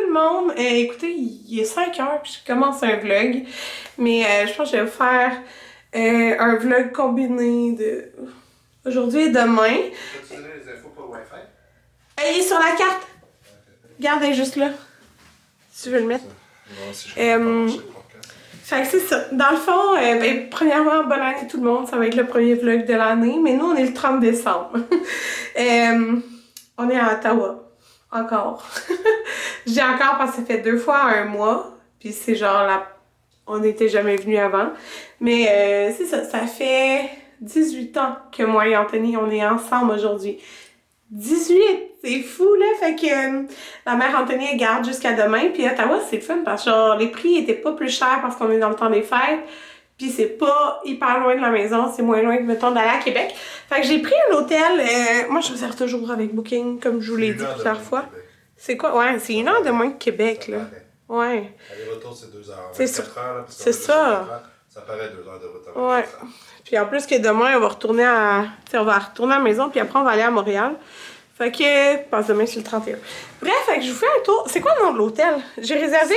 le monde! Écoutez, il est 5 heures puis je commence un vlog. Mais je pense que je vais vous faire un vlog combiné de aujourd'hui et demain. Peux-tu donner les infos pour le Wi-Fi? Il est sur la carte! Regarde, elle est juste là. Si tu veux le mettre. Non, si je peux pas marcher le podcast. Fait que c'est ça. Dans le fond, premièrement, bonne année tout le monde. Ça va être le premier vlog de l'année. Mais nous, on est le 30 décembre. On est à Ottawa. Encore. Je dis encore parce que ça fait 2 fois un mois. Puis c'est genre on n'était jamais venus avant. Mais c'est ça. Ça fait 18 ans que moi et Anthony, on est ensemble aujourd'hui. 18! C'est fou, là! Fait que la mère Anthony, elle garde jusqu'à demain. Puis Ottawa, c'est fun parce que genre, les prix étaient pas plus chers parce qu'on est dans le temps des fêtes. Puis c'est pas hyper loin de la maison. C'est moins loin que, mettons, d'aller à Québec. Fait que j'ai pris un hôtel. Moi, je réserve toujours avec Booking, comme je vous l'ai dit plusieurs fois. C'est quoi? Ouais, c'est 1 heure de moins que Québec, là. Ouais. Aller-retour, c'est 2 heures. C'est ça. C'est ça. Ça paraît 2 heures de route. Ouais. Puis en plus que demain, on va retourner à la maison, puis après, on va aller à Montréal. Fait que, je pense demain, c'est le 31. Bref, fait que je vous fais un tour. C'est quoi le nom de l'hôtel? J'ai réservé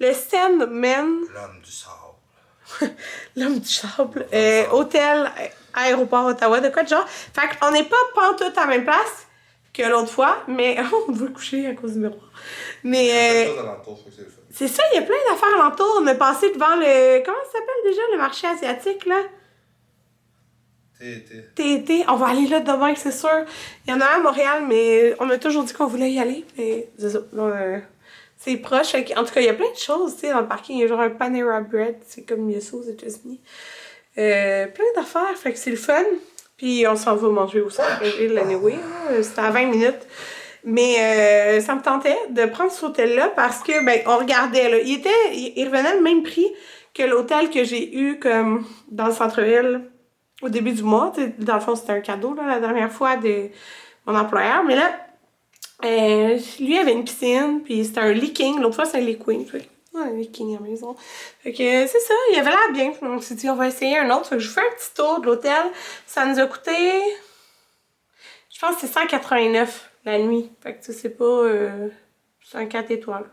le Sandman. L'homme du sable. L'homme du sable. Hôtel, aéroport Ottawa, de quoi de genre. Fait qu'on n'est pas pantoute à la même place que l'autre fois, mais on veut coucher à cause du miroir. Mais c'est ça, il y a plein d'affaires alentour. On est passé devant le... Comment ça s'appelle déjà, le marché asiatique, là? TT. On va aller là demain, c'est sûr. Il y en a un à Montréal, mais on a toujours dit qu'on voulait y aller. Mais c'est ça. C'est proche. En tout cas, il y a plein de choses, tu sais, dans le parking. Il y a genre un Panera Bread. C'est comme il y a ça aux États-Unis. Plein d'affaires. Fait que c'est le fun. Puis on s'en va manger au centre-ville anyway. C'était à 20 minutes. Mais ça me tentait de prendre cet hôtel-là parce que, ben, on regardait, là. Il revenait le même prix que l'hôtel que j'ai eu comme dans le centre-ville au début du mois. T'sais, dans le fond, c'était un cadeau, là, la dernière fois de mon employeur. Mais là, lui avait une piscine, puis c'était un leaking. L'autre fois, c'est un leaking. Fait que, un leaking à la maison. Fait que c'est ça, il avait l'air bien. Donc, on s'est dit, on va essayer un autre. Fait que je vous fais un petit tour de l'hôtel. Ça nous a coûté, je pense que c'est 189 la nuit. Fait que, tu sais, c'est pas... c'est un 4 étoiles.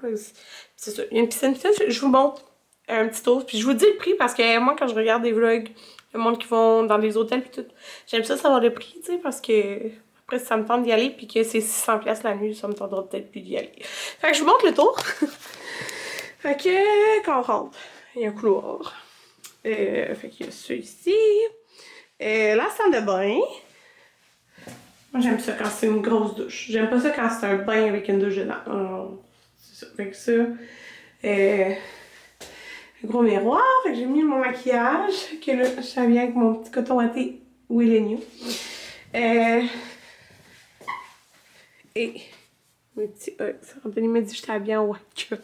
C'est ça, il y a une piscine. Je vous montre un petit tour. Puis je vous dis le prix parce que moi, quand je regarde des vlogs, le monde qui vont dans des hôtels puis tout, j'aime ça savoir le prix, tu sais, parce que après, si ça me tente d'y aller puis que c'est 600$ la nuit, ça me tentera peut-être plus d'y aller. Fait que je vous montre le tour. Fait que, quand on rentre, il y a un couloir. Fait qu'il y a ça ici. La salle de bain. Moi, j'aime ça quand c'est une grosse douche. J'aime pas ça quand c'est un bain avec une douche dedans. C'est ça. Fait que ça. Gros miroir, fait que j'ai mis mon maquillage, que là, ça vient avec mon petit coton watté Will and You. Et mes petits Anthony m'a dit que j'étais habillée en white cut.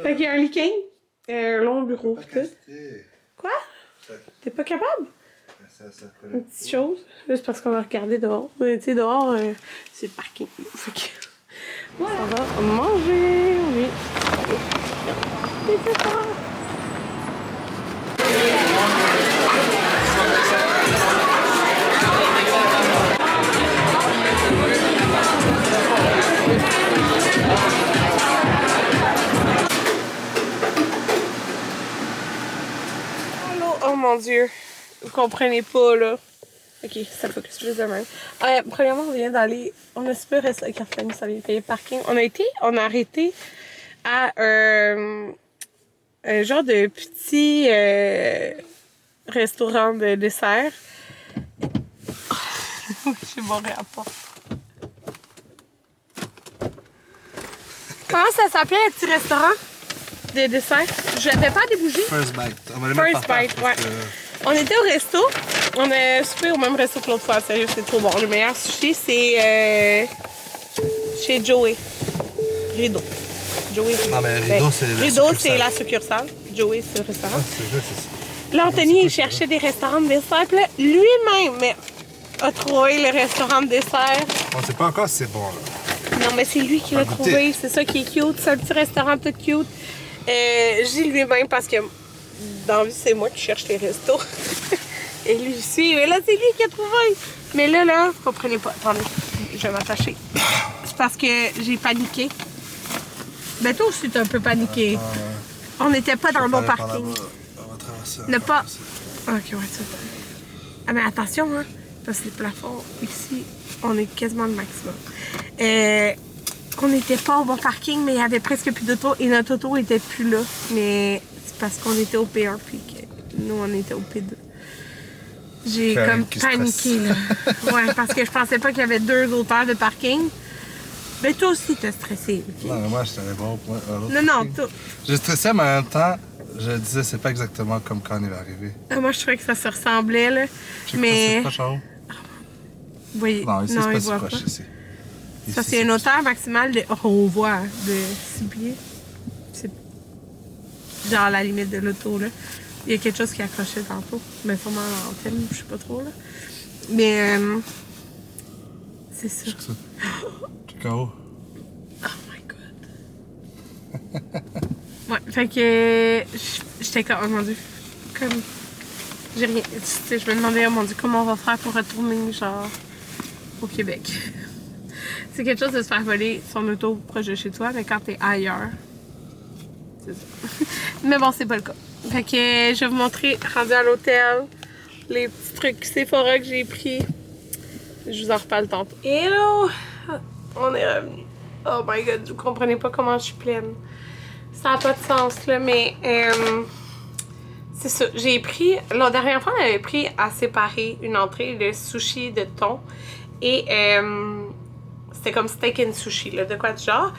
Fait qu'il y a un leaking, un long bureau, tout. Quoi? T'es pas capable? Une petite chose. C'est parce qu'on va regarder dehors. Tu sais, dehors, c'est le parking. Fait que... Voilà. On va manger, oui. C'est ça. Oh mon Dieu, vous comprenez pas là. Ok, ça faut que je dise de même. Premièrement, on vient d'aller, on a super resté avec Anthony, ça vient payer le parking. On a arrêté à un genre de petit restaurant de dessert. J'ai barré à la porte. Comment ça s'appelait le petit restaurant de dessert? Je n'avais pas des bougies. First Bite. First Bite, ouais. On était au resto. On a soupé au même resto que l'autre fois. Sérieux, c'est trop bon. Le meilleur sushi, c'est chez Joey. Rideau. Joey. Non, mais Rideau, c'est la Rideau, c'est la succursale. Joey, c'est le restaurant. Ah, c'est vrai, c'est ça. Là, Anthony, il cherchait des restaurants de dessert. Puis là, lui-même a trouvé le restaurant de dessert. On sait pas encore si c'est bon, là. Non, mais c'est lui qui l'a trouvé. C'est ça qui est cute. C'est un petit restaurant tout cute. J'ai lui-même parce que dans la vie, c'est moi qui cherche les restos. Et lui aussi. Mais là, c'est lui qui a trouvé. Mais là, vous comprenez pas. Attendez, je vais m'attacher. C'est parce que j'ai paniqué. Ben toi aussi, t'es un peu paniqué. On n'était pas dans le bon parking. On va traverser. Ne pas... Ok, ouais, ça. Ah, mais attention, hein, parce que les plafonds, ici, on est quasiment le maximum. On n'était pas au bon parking, mais il y avait presque plus d'auto et notre auto était plus là. Mais c'est parce qu'on était au P1 puis que nous, on était au P2. J'ai comme paniqué, là. Ouais, parce que je pensais pas qu'il y avait 2 auteurs de parking. Mais toi aussi, t'as stressé, ok? Non, mais moi, j'étais allé voir au point. Non, toi. J'ai stressé, mais en même temps, je disais, c'est pas exactement comme quand on est arrivé. Moi, je trouvais que ça se ressemblait, là. Mais. C'est proche en haut? Oui. Non, ici, c'est pas si proche, ici. Ça, c'est une hauteur maximale de. On voit, de 6 pieds. C'est genre la limite de l'auto, là. Il y a quelque chose qui accrochait tantôt. Mais sûrement l'antenne, je sais pas trop, là. Mais. C'est ça. C'est ça. Tout KO. Oh my god. Ouais, fait que. J'étais comme. Oh mon dieu. Comme. J'ai rien. Tu sais, je me demandais, oh mon dieu, comment on va faire pour retourner, genre. Au Québec. C'est quelque chose de se faire voler son auto proche de chez toi, mais quand t'es ailleurs. C'est ça. Mais bon, c'est pas le cas. Fait que je vais vous montrer, rendu à l'hôtel, les petits trucs Sephora que j'ai pris. Je vous en reparle tantôt. Hello! On est revenu. Oh my god, vous comprenez pas comment je suis pleine. Ça n'a pas de sens, là, mais c'est ça. J'ai pris, la dernière fois, on avait pris à séparer une entrée de sushi de thon et c'était comme steak and sushi, là, de quoi du genre.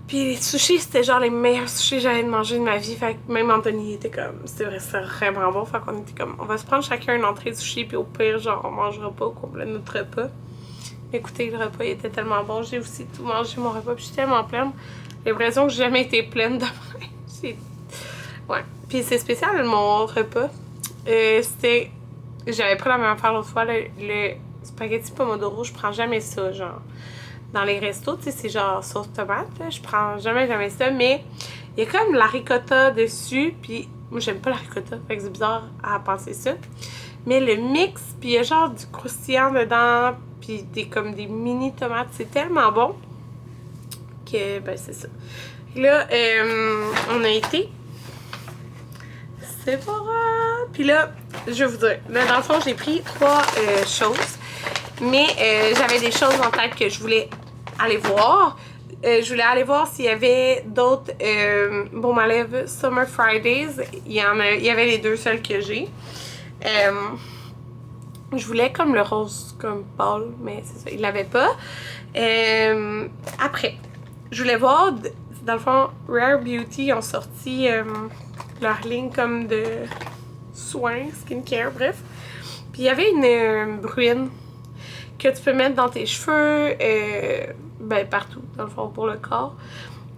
Puis les sushis, c'était genre les meilleurs sushis que j'avais mangé de ma vie. Fait que même Anthony était comme, c'était vraiment bon. Fait qu'on était comme, on va se prendre chacun une entrée de sushi, puis au pire, genre, on mangera pas au complet notre repas. Écoutez, le repas il était tellement bon. J'ai aussi tout mangé mon repas, puis je suis tellement pleine. J'ai l'impression que j'ai jamais été pleine de même. Ouais. Puis c'est spécial, mon repas. C'était. J'avais pris la même affaire l'autre fois, le spaghetti pomodoro. Je prends jamais ça, genre. Dans les restos, tu sais, c'est genre sauce tomate, là. Je prends jamais ça, mais il y a comme la ricotta dessus, puis moi j'aime pas la ricotta, fait que c'est bizarre à penser ça. Mais le mix, puis il y a genre du croustillant dedans, puis comme des mini tomates, c'est tellement bon que, ben c'est ça. Et là, on a été Sephora, puis là, je vais vous dire, là, dans le fond, j'ai pris 3 choses. Mais j'avais des choses en tête que je voulais aller voir. Je voulais aller voir s'il y avait d'autres Baume à lèvres Summer Fridays. Il y avait les 2 seuls que j'ai. Je voulais comme le rose comme Paul, mais c'est ça, il l'avait pas. Après, je voulais voir, dans le fond, Rare Beauty ont sorti leur ligne comme de soins, skincare, bref. Puis il y avait une bruine que tu peux mettre dans tes cheveux, ben partout, dans le fond, pour le corps.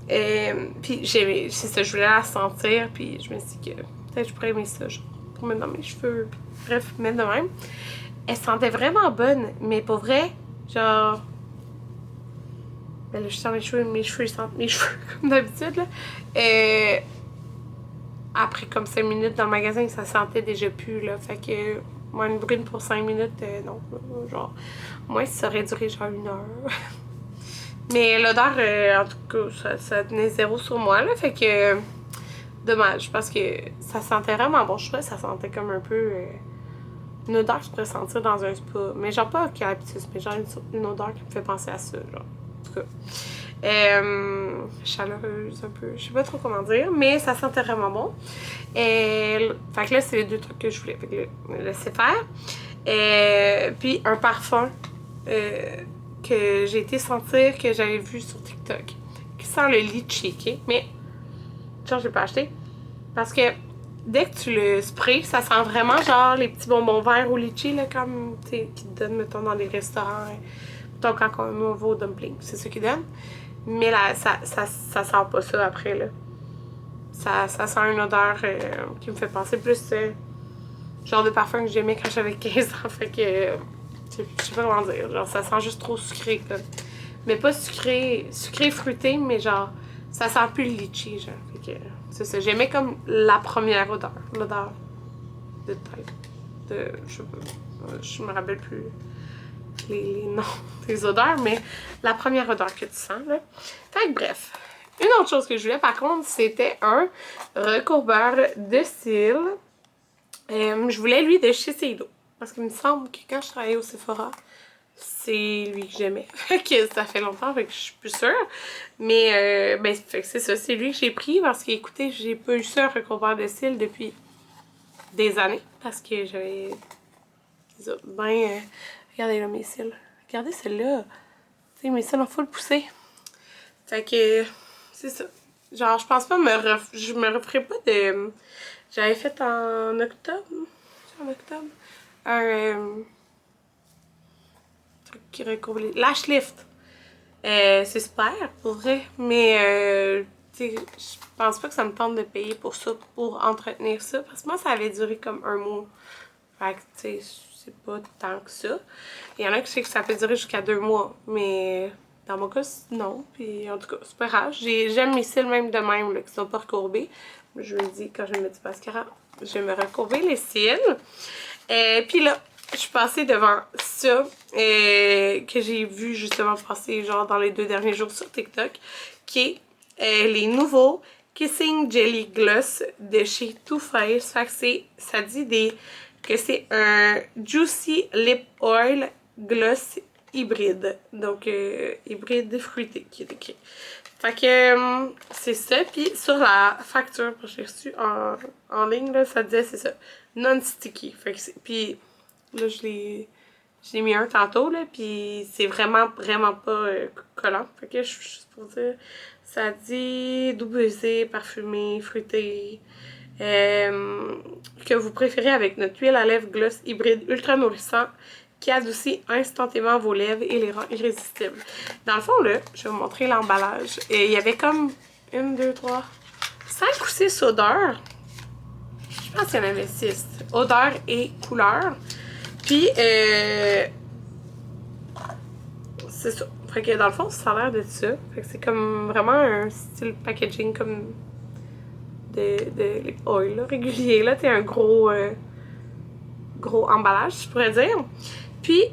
Puis c'est ça, je voulais la sentir, puis je me suis dit que peut-être je pourrais aimer ça, genre, pour mettre dans mes cheveux, puis bref, mettre de même. Elle sentait vraiment bonne, mais pour vrai, genre... Ben là, je sens mes cheveux, ils sentent mes cheveux, comme d'habitude, là. Après comme 5 minutes dans le magasin, ça sentait déjà plus, là, fait que... Moi, une brune pour 5 minutes, non. Genre, moi, ça aurait duré genre 1 heure. Mais l'odeur, en tout cas, ça tenait 0 sur moi, là. Fait que, dommage, parce que ça sentait vraiment bon. Je trouvais que ça sentait comme un peu une odeur que je pourrais sentir dans un spa. Mais genre pas eucalyptus, mais genre une odeur qui me fait penser à ça, genre. En tout cas. Chaleureuse un peu, je sais pas trop comment dire, mais ça sentait vraiment bon. Fait que là, c'est les 2 trucs que je voulais. Fait que laisser faire. Puis un parfum que j'ai été sentir, que j'avais vu sur TikTok, qui sent le litchi, ok? Mais, genre, j'ai pas acheté. Parce que dès que tu le sprays, ça sent vraiment genre les petits bonbons verts au litchi, là, comme, tu sais, qu'ils te donnent, mettons, dans les restaurants. Mettons, quand on va au dumpling, c'est ça qu'ils donnent. Mais là, ça sent pas ça après, là. Ça sent une odeur qui me fait penser plus genre de parfum que j'aimais quand j'avais 15 ans. Fait que, je sais pas comment dire. Genre, ça sent juste trop sucré, là. Mais pas sucré fruité, mais genre, ça sent plus le litchi, genre. Fait que, c'est ça. J'aimais comme la première odeur. L'odeur de tête. Je sais pas. Je me rappelle plus les noms des odeurs, mais la première odeur que tu sens, là. Fait que bref, Une autre chose que je voulais par contre, c'était un recourbeur de cils. Je voulais lui de Shiseido. Parce qu'il me semble que quand je travaillais au Sephora, c'est lui que j'aimais. Fait que ça fait longtemps, fait que je suis plus sûre. Mais ben, fait que c'est ça, c'est lui que j'ai pris parce que écoutez, j'ai pas eu ça, un recouvreur de cils depuis des années. Parce que j'avais. Ben, regardez là mes cils. Regardez celle-là. Tu sais, mes cils ont full poussé. Fait que c'est ça. Genre, je pense pas je me referai pas de. J'avais fait en octobre. En octobre. Un truc qui recouvre les. Lash lift. C'est super pour vrai. Mais tu sais, je pense pas que ça me tente de payer pour ça, pour entretenir ça. Parce que moi, ça avait duré comme un mois. Fait que tu sais, c'est pas tant que ça. Il y en a qui savent que ça peut durer jusqu'à 2 mois. Mais dans mon cas, non. Puis en tout cas, c'est pas grave. J'aime mes cils même de même, là, qui sont pas recourbés. Je me dis, quand je vais mettre du mascara, je vais me recourber les cils. Puis là, je suis passée devant ça, que j'ai vu justement passer genre dans les 2 derniers jours sur TikTok, qui est les nouveaux Kissing Jelly Gloss de chez Too Faced. Fait que ça dit que c'est un Juicy Lip Oil Gloss hybride. Donc, hybride fruité qui est écrit. Fait que c'est ça. Puis sur la facture que j'ai reçue en ligne, là, ça disait c'est ça. Non-sticky. Fait que puis là, je l'ai mis un tantôt, là. Puis c'est vraiment pas collant. Fait que juste pour dire, ça dit double C, parfumé, fruité. Que vous préférez avec notre huile à lèvres gloss hybride ultra nourrissant qui adoucit instantanément vos lèvres et les rend irrésistibles. Dans le fond, là, je vais vous montrer l'emballage. Il y avait comme 1, 2, 3, 5 ou 6 odeurs. Je pense qu'il y en avait 6. Odeurs et couleurs. Puis, c'est ça. Fait que dans le fond, ça a l'air de ça. Fait que c'est comme vraiment un style packaging comme de lip oil, là, régulier. Là, t'es un gros emballage, je pourrais dire. Puis,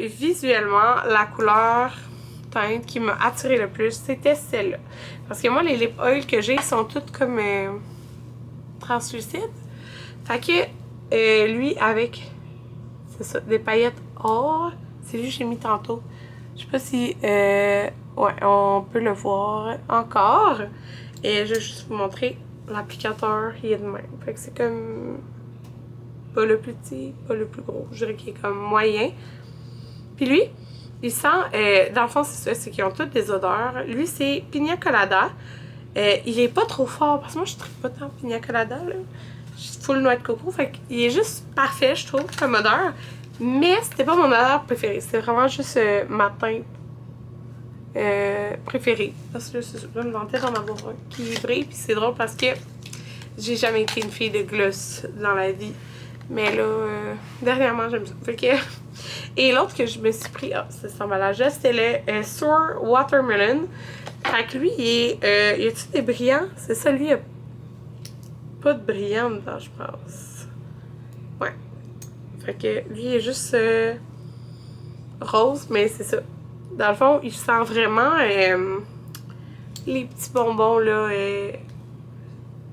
visuellement, la couleur teinte qui m'a attiré le plus, c'était celle-là. Parce que moi, les lip oil que j'ai sont toutes comme translucides. Fait que lui, avec, c'est ça, des paillettes or, c'est lui que j'ai mis tantôt. Je sais pas si, ouais, on peut le voir encore. Et je vais juste vous montrer l'applicateur, il est de même. Fait que c'est comme pas le plus petit, pas le plus gros. Je dirais qu'il est comme moyen. Puis lui, il sent, dans le fond, c'est ça, c'est qu'ils ont toutes des odeurs. Lui, c'est Pina Colada. Il est pas trop fort, parce que moi, je tripe pas tant Pina Colada, là. Je suis full noix de coco, fait qu'il est juste parfait, je trouve, comme odeur. Mais c'était pas mon odeur préférée. C'était vraiment juste ma teinte préférée. Parce que je me vantais d'en avoir un qui brille. Puis c'est drôle parce que j'ai jamais été une fille de gloss dans la vie. Mais là, dernièrement, j'aime ça. Fait que... Et l'autre que je me suis pris, c'est cet emballage-là, c'était le Sour Watermelon. Fait que lui, il y a-tu des brillants? C'est ça, lui, il y a pas de brillants dedans, je pense. Ouais. Fait que lui, il est juste rose, mais c'est ça. Dans le fond, il sent vraiment les petits bonbons, là,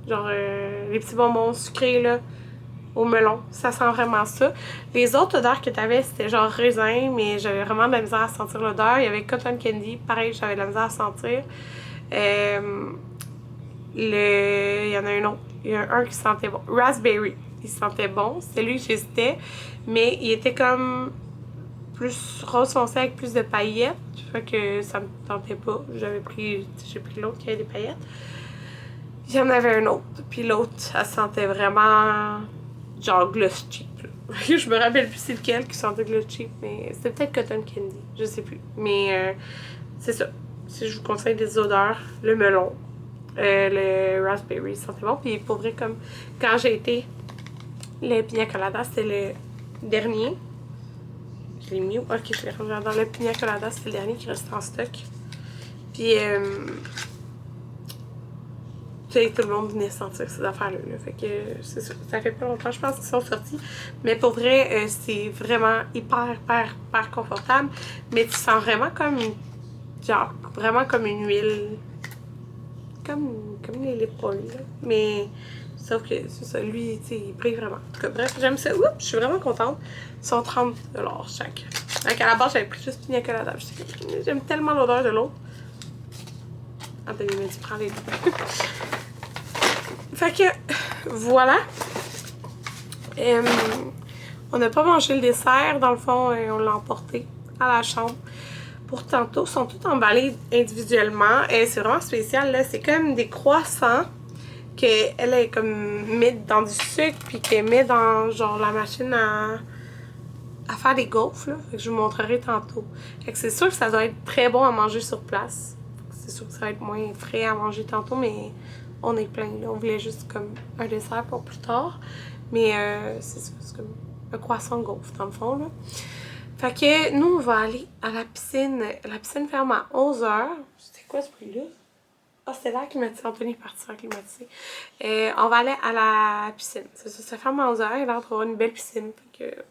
genre les petits bonbons sucrés, là, au melon. Ça sent vraiment ça. Les autres odeurs que t'avais, c'était genre raisin, mais j'avais vraiment de la misère à sentir l'odeur. Il y avait cotton candy, pareil, j'avais de la misère à sentir. Il y en a un autre. Il y en a un qui sentait bon. Raspberry. Il sentait bon. C'était lui que j'hésitais. Mais il était comme plus rose foncé avec plus de paillettes. Fait que ça me tentait pas. J'ai pris l'autre qui avait des paillettes. Il y en avait un autre. Puis l'autre, elle sentait vraiment genre gloss cheap. Je me rappelle plus c'est lequel qui sentait gloss cheap. Mais c'était peut-être cotton candy. Je sais plus. Mais c'est ça. Si je vous conseille des odeurs, le melon. Le raspberry sentait bon. Puis pour vrai, comme quand j'ai été, le pina colada, c'était le dernier. Je l'ai mis. Ok, je l'ai rangé dans le pina colada, c'était le dernier qui restait en stock. Puis, tu sais, tout le monde venait sentir ces affaires-là. Fait que c'est ça. Ça fait pas longtemps, je pense qu'ils sont sortis. Mais pour vrai, c'est vraiment hyper confortable. Mais tu sens vraiment comme, genre, vraiment comme une huile comme les lépoles, là. Mais, sauf que, c'est ça, lui, tu sais, il brille vraiment. En tout cas, bref, j'aime ça. Oups, je suis vraiment contente. Ils sont 30$ chaque. Donc, à la base, j'avais pris juste pina colada. J'aime tellement l'odeur de l'autre. Anthony m'a dit, prends les deux. Fait que, voilà. On n'a pas mangé le dessert. Dans le fond, on l'a emporté à la chambre. Pour tantôt, ils sont tous emballés individuellement. Et c'est vraiment spécial, là. C'est comme des croissants qu'elle est comme mis dans du sucre puis qu'elle met dans, genre, la machine à faire des gaufres, là. Fait que je vous montrerai tantôt. Fait que c'est sûr que ça doit être très bon à manger sur place. C'est sûr que ça va être moins frais à manger tantôt, mais on est plein, là. On voulait juste comme un dessert pour plus tard. Mais c'est ça, c'est comme un croissant gaufre, dans le fond, là. Fait que nous, on va aller à la piscine. La piscine ferme à 11h. C'était quoi ce bruit-là? Ah, c'était l'air climatisé. Anthony est parti sans climatiser. On va aller à la piscine. C'est ça, ça ferme à 11h. Il a l'air d'avoir une belle piscine. Fait que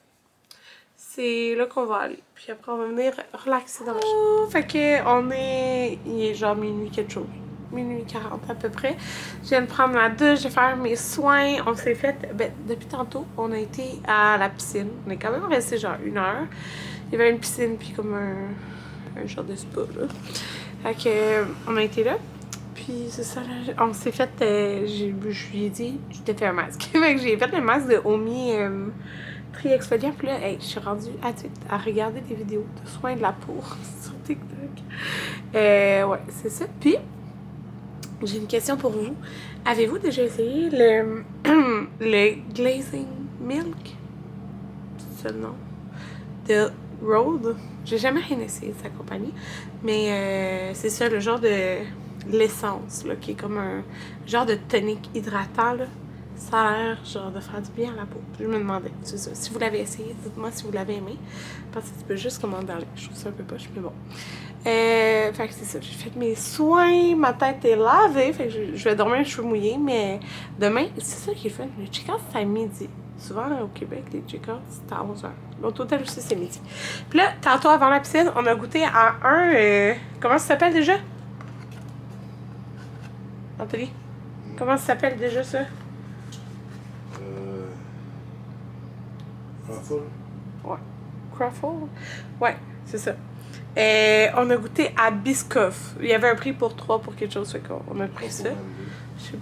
c'est là qu'on va aller. Puis après, on va venir relaxer dans la chambre. Fait que on est... Il est genre minuit quelque chose. Minuit 40 à peu près. Je viens de prendre ma douche, je vais faire mes soins. On s'est fait... Ben, depuis tantôt, on a été à la piscine. On est quand même resté genre 1 heure. Il y avait une piscine puis comme un genre de spa, là. Fait que on a été là. Puis c'est ça, là, on s'est fait... je lui ai dit, je t'ai fait un masque. Fait que j'ai fait le masque de Omi Tri-Exfoliant. Puis là, hey, je suis rendue addict à regarder des vidéos de soins de la peau sur TikTok. Ouais, c'est ça. Puis... j'ai une question pour vous. Avez-vous déjà essayé le Glazing Milk? C'est ça le nom? De Rhode. J'ai jamais rien essayé de sa compagnie. Mais c'est ça, le genre de l'essence, là, qui est comme un genre de tonique hydratant, là. Ça a l'air genre de faire du bien à la peau. Je me demandais, c'est ça. Si vous l'avez essayé, dites-moi si vous l'avez aimé. Parce que tu peux juste commander dans les... Je trouve ça un peu poche, mais bon. Fait que c'est ça, j'ai fait mes soins, ma tête est lavée, fait que je vais dormir les cheveux mouillés, mais demain, c'est ça qui est fun, le check-out c'est à midi. Souvent au Québec, les check-outs c'est à 11h. L'autre hôtel aussi c'est midi. Puis là, tantôt avant la piscine, on a goûté à comment ça s'appelle déjà? Anthony? Comment ça s'appelle déjà ça? Craffle? Ouais. Craffle? Ouais, c'est ça. On a goûté à Biscoff. Il y avait un prix pour 3 pour quelque chose, fait qu'on a pris ça.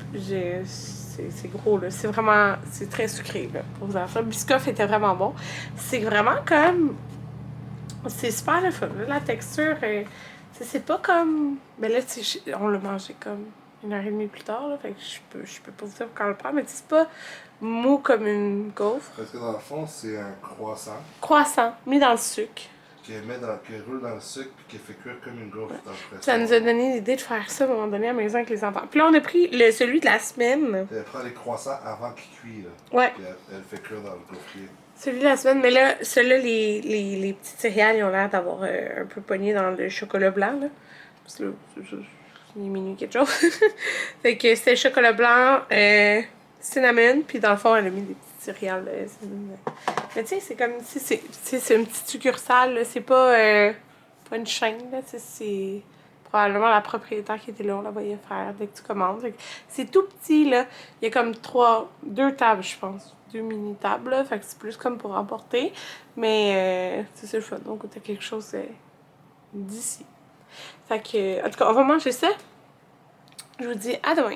C'est gros, là. C'est vraiment... c'est très sucré, là, pour vous dire ça. Biscoff était vraiment bon. C'est vraiment comme... c'est super le fun, là. La texture, c'est pas comme... Ben là, on l'a mangé comme 1h30 plus tard, là. Fait que je peux pas vous dire quand on le prend, mais c'est pas mou comme une gaufre. Parce que dans le fond, c'est un croissant. Croissant, mis dans le sucre. Qui roule dans le sucre puis qui fait cuire comme une gaufre dans le pression. Ça nous a donné l'idée de faire ça à un moment donné à la maison avec les enfants. Puis là, on a pris celui de la semaine. Elle prend les croissants avant qu'ils cuisent, là. Ouais. Puis elle fait cuire dans le gaufrier. Celui de la semaine, mais là, ceux-là, les petites céréales, ils ont l'air d'avoir un peu pogné dans le chocolat blanc, là. Parce que là, c'est minuit quelque chose. Fait que c'était chocolat blanc, cinnamon, puis dans le fond, elle a mis des petites céréales. Mais tu sais, c'est comme si c'est une petite succursale, là. C'est pas une chaîne, là. C'est probablement la propriétaire qui était là, on la voyait faire dès que tu commandes. C'est tout petit, là. Il y a comme 2 tables, je pense. 2 mini-tables, là. Fait que c'est plus comme pour emporter. Mais c'est ça le fun. Donc, t'as quelque chose d'ici. Fait que, en tout cas, on va manger ça. Je vous dis à demain.